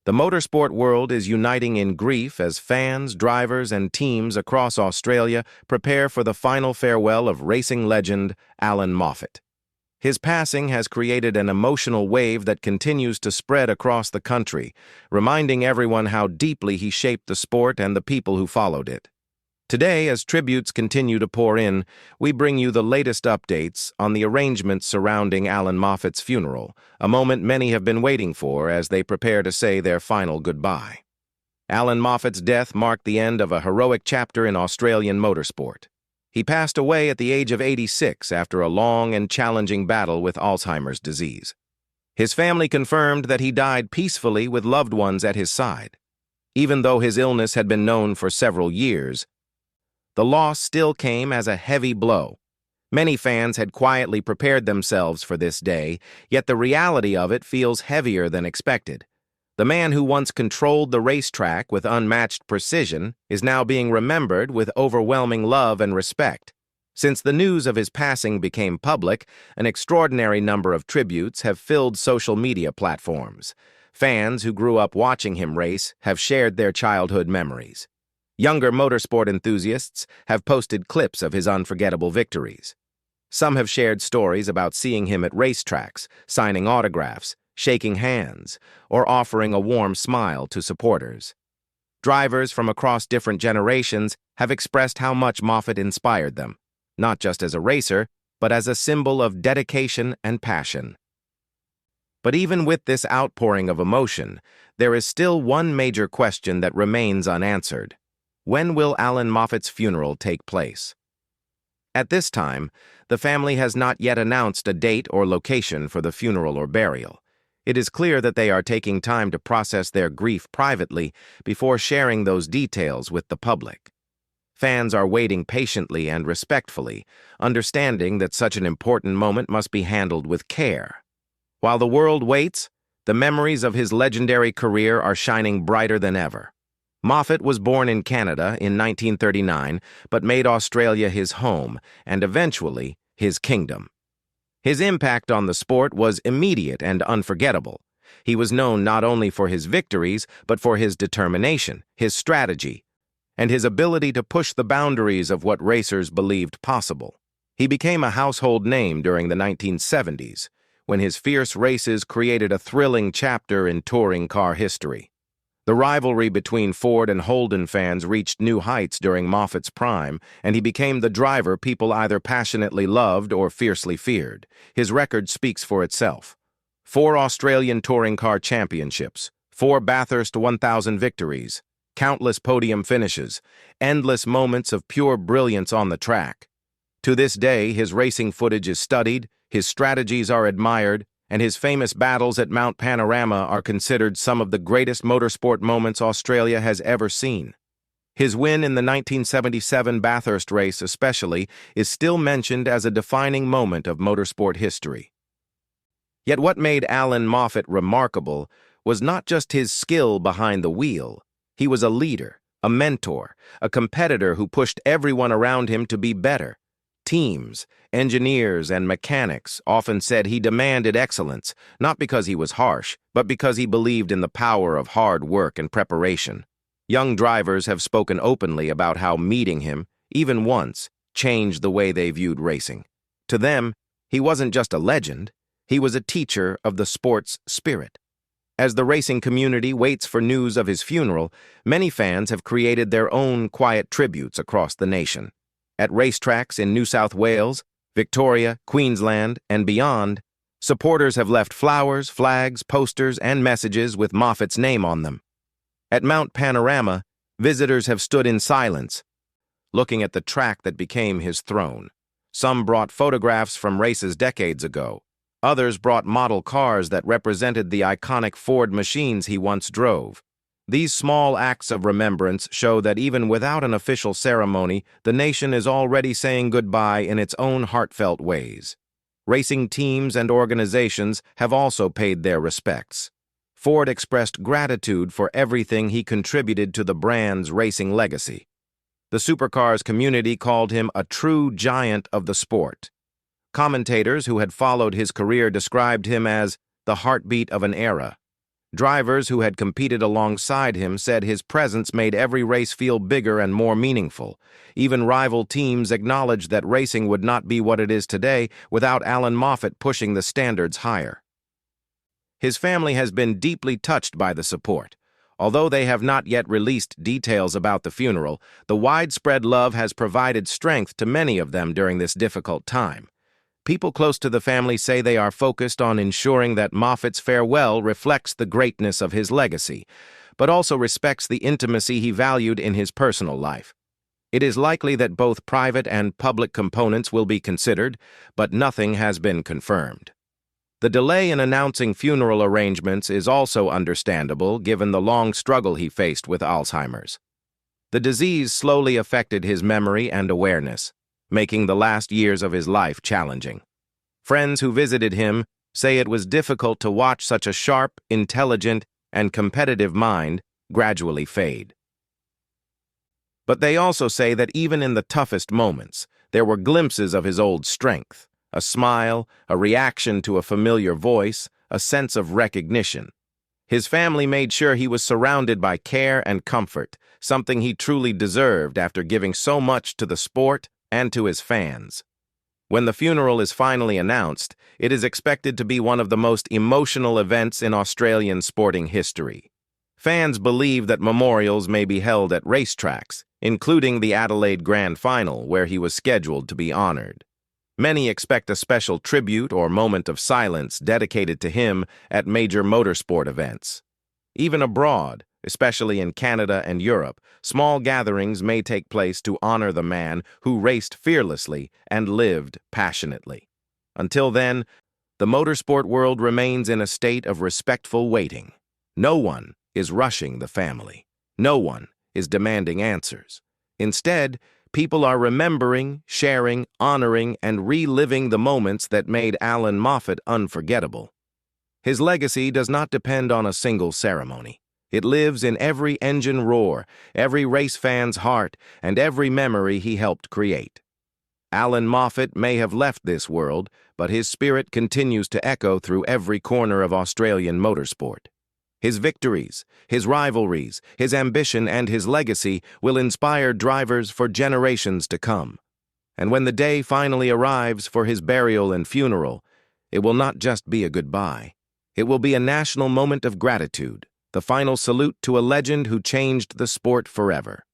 The motorsport world is uniting in grief as fans, drivers, and teams across Australia prepare for the final farewell of racing legend Allan Moffat. His passing has created an emotional wave that continues to spread across the country, reminding everyone how deeply he shaped the sport and the people who followed it. Today, as tributes continue to pour in, we bring you the latest updates on the arrangements surrounding Allan Moffat's funeral, a moment many have been waiting for as they prepare to say their final goodbye. Allan Moffat's death marked the end of a heroic chapter in Australian motorsport. He passed away at the age of 86 after a long and challenging battle with Alzheimer's disease. His family confirmed that he died peacefully with loved ones at his side. Even though his illness had been known for several years, the loss still came as a heavy blow. Many fans had quietly prepared themselves for this day, yet the reality of it feels heavier than expected. The man who once controlled the racetrack with unmatched precision is now being remembered with overwhelming love and respect. Since the news of his passing became public, an extraordinary number of tributes have filled social media platforms. Fans who grew up watching him race have shared their childhood memories. Younger motorsport enthusiasts have posted clips of his unforgettable victories. Some have shared stories about seeing him at racetracks, signing autographs, shaking hands, or offering a warm smile to supporters. Drivers from across different generations have expressed how much Moffat inspired them, not just as a racer, but as a symbol of dedication and passion. But even with this outpouring of emotion, there is still one major question that remains unanswered. When will Allan Moffat's funeral take place? At this time, the family has not yet announced a date or location for the funeral or burial. It is clear that they are taking time to process their grief privately before sharing those details with the public. Fans are waiting patiently and respectfully, understanding that such an important moment must be handled with care. While the world waits, the memories of his legendary career are shining brighter than ever. Moffat was born in Canada in 1939, but made Australia his home and eventually his kingdom. His impact on the sport was immediate and unforgettable. He was known not only for his victories, but for his determination, his strategy, and his ability to push the boundaries of what racers believed possible. He became a household name during the 1970s, when his fierce races created a thrilling chapter in touring car history. The rivalry between Ford and Holden fans reached new heights during Moffat's prime, and he became the driver people either passionately loved or fiercely feared. His record speaks for itself. 4 Australian touring car championships, 4 Bathurst 1000 victories, countless podium finishes, endless moments of pure brilliance on the track. To this day, his racing footage is studied, his strategies are admired, and his famous battles at Mount Panorama are considered some of the greatest motorsport moments Australia has ever seen. His win in the 1977 Bathurst race especially is still mentioned as a defining moment of motorsport history. Yet what made Allan Moffat remarkable was not just his skill behind the wheel. He was a leader, a mentor, a competitor who pushed everyone around him to be better. Teams, engineers, and mechanics often said he demanded excellence, not because he was harsh, but because he believed in the power of hard work and preparation. Young drivers have spoken openly about how meeting him, even once, changed the way they viewed racing. To them, he wasn't just a legend, he was a teacher of the sport's spirit. As the racing community waits for news of his funeral, many fans have created their own quiet tributes across the nation. At racetracks in New South Wales, Victoria, Queensland, and beyond, supporters have left flowers, flags, posters, and messages with Moffat's name on them. At Mount Panorama, visitors have stood in silence, looking at the track that became his throne. Some brought photographs from races decades ago. Others brought model cars that represented the iconic Ford machines he once drove. These small acts of remembrance show that even without an official ceremony, the nation is already saying goodbye in its own heartfelt ways. Racing teams and organizations have also paid their respects. Ford expressed gratitude for everything he contributed to the brand's racing legacy. The supercars community called him a true giant of the sport. Commentators who had followed his career described him as the heartbeat of an era. Drivers who had competed alongside him said his presence made every race feel bigger and more meaningful. Even rival teams acknowledged that racing would not be what it is today without Allan Moffat pushing the standards higher. His family has been deeply touched by the support. Although they have not yet released details about the funeral, the widespread love has provided strength to many of them during this difficult time. People close to the family say they are focused on ensuring that Moffat's farewell reflects the greatness of his legacy, but also respects the intimacy he valued in his personal life. It is likely that both private and public components will be considered, but nothing has been confirmed. The delay in announcing funeral arrangements is also understandable given the long struggle he faced with Alzheimer's. The disease slowly affected his memory and awareness, making the last years of his life challenging. Friends who visited him say it was difficult to watch such a sharp, intelligent, and competitive mind gradually fade. But they also say that even in the toughest moments, there were glimpses of his old strength, a smile, a reaction to a familiar voice, a sense of recognition. His family made sure he was surrounded by care and comfort, something he truly deserved after giving so much to the sport and to his fans. When the funeral is finally announced, it is expected to be one of the most emotional events in Australian sporting history. Fans believe that memorials may be held at racetracks, including the Adelaide Grand Final, where he was scheduled to be honored. Many expect a special tribute or moment of silence dedicated to him at major motorsport events. Even abroad, especially in Canada and Europe, small gatherings may take place to honor the man who raced fearlessly and lived passionately. Until then, the motorsport world remains in a state of respectful waiting. No one is rushing the family. No one is demanding answers. Instead, people are remembering, sharing, honoring, and reliving the moments that made Allan Moffat unforgettable. His legacy does not depend on a single ceremony. It lives in every engine roar, every race fan's heart, and every memory he helped create. Allan Moffat may have left this world, but his spirit continues to echo through every corner of Australian motorsport. His victories, his rivalries, his ambition, and his legacy will inspire drivers for generations to come. And when the day finally arrives for his burial and funeral, it will not just be a goodbye. It will be a national moment of gratitude, the final salute to a legend who changed the sport forever.